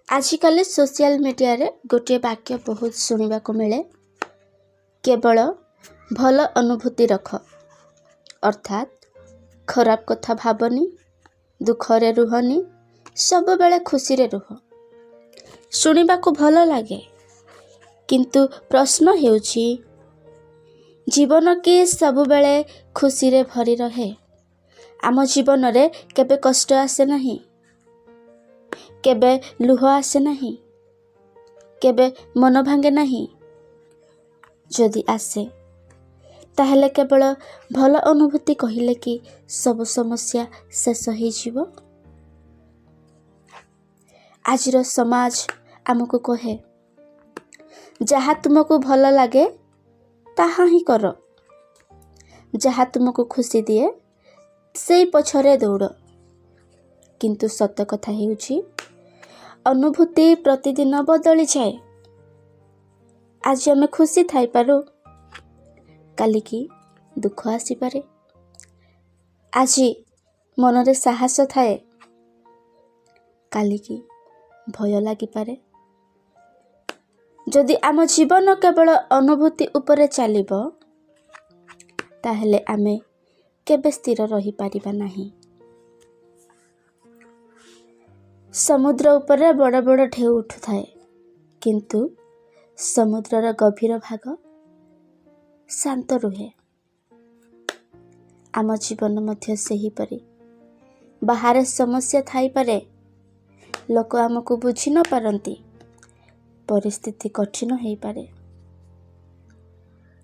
आजिकल social media रे गोटे वाक्य बहुत शुणा को मिले, केवल भल अनुभूति रख, अर्थात खराब कथा भावनी, दुखरे रुहनी, सब बेले खुशी रे रुह। शुणा को भल लगे, किंतु प्रश्न हेउछि जीवन के सब बेले खुशी रे भरी रहे? आम जीवन रे केबे कष्ट आसे नहीं, केबे लुह आसे नहीं, केबे मन भांगे नहीं? जदि आसे ताहेले केवल भल अनुभूति कहिले कि सब समस्या शेष हो जीवो? आजिर समाज आमको कहे जहा तुमको भल लगे ताहा ही कर, जहा तुमको खुशी दिए से पछरे दौड़। किंतु सत्य कथा हेउछि अनुभूति प्रतिदिन बदली जाए। आज आम खुशी थाई पारो, काली की दुख आसी पारे। आज मनरे साहस थाए, काली की भय लगी पारे। जदि आम जीवन केवल अनुभूति उपरे चलिबो ताहेले आमे केबे स्थिर रही पारिबा नहीं। समुद्र उपरे बड़ बड़ ढेउ उठु थाए, किंतु समुद्रर गभीर भाग शांत रुहे। आम जीवन मध्य सही परी बाहर समस्या थाई पारे, लोक आमको बुझी न पारंती, परिस्थिति कठिन हो पारे,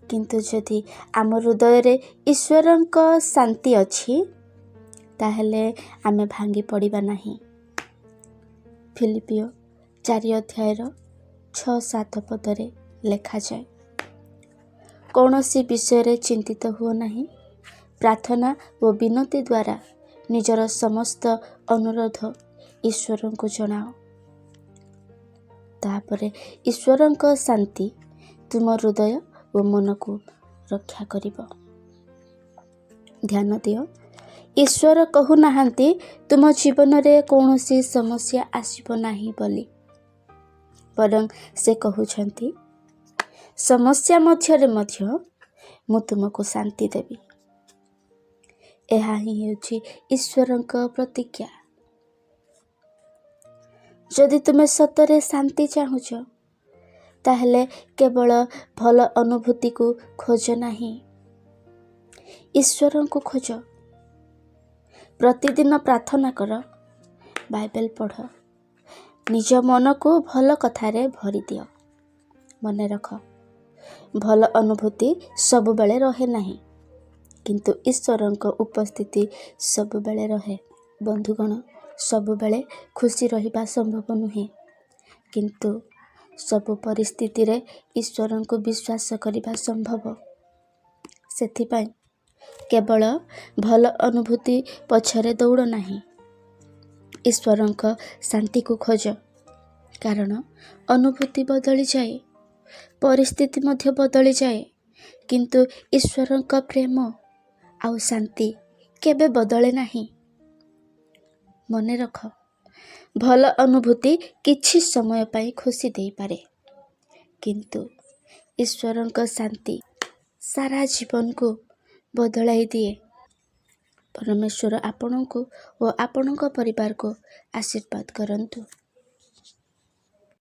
किंतु जदि आम हृदय रे ईश्वरंक शांति अछि ताहेले आमे भांगी पड़िबा नहीं। फिलिपियो 4 अध्याय 6-7 पदरे लेखा जाए, कौनसी विषय रे चिंतित हुओ नहीं, प्रार्थना व विनती द्वारा निजर समस्त अनुरोध ईश्वर को जनाओ। तापरे ईश्वरंक शांति तुम हृदय व मन को रक्षा करिबो। ध्यान दियो, ईश्वर कहु नाहंती तुम जीवन रे कौनसी समस्या आसीबो नाही बोली, बरं से कहउछंती समस्या मध्यरे मध्य मु तुमको शांति देवी। एहा ही हेउछि ईश्वरंक प्रतिज्ञा। जदि तुमे सतरे शांति चाहुछ ताहेले केवल भल अनुभूति को खोज नहीं, ईश्वर को खोज। प्रतिदिन प्रार्थना कर, बाइबल पढ़, निज मन को भल कथारे भरी दियो। मने रख, भल अनुभूति सब बेले रहे नहीं, किंतु ईश्वरंक उपस्थिति सब बेले रहे। बंधुगण, सब बेले खुशी रहिबा संभव नुहे, किंतु सब परिस्थिति रे ईश्वरंको विश्वास करिबा संभव। सेथिपाई केवल भल अनुभूति पछरे दौड़ नहीं, ईश्वरंक शांति को खोज। कारण अनुभूति बदली जाए, परिस्थिति मध्य बदली जाए, किंतु ईश्वरंक प्रेम आउ शांति केबे बदले नहीं। मने रख, भल अनुभूति किछि समय पाई खुशी देई पारे, किंतु ईश्वरंक शांति सारा जीवन को बदलाई दिए। परमेश्वर आपनों को व आपनों परिवार को आशीर्वाद करंतु।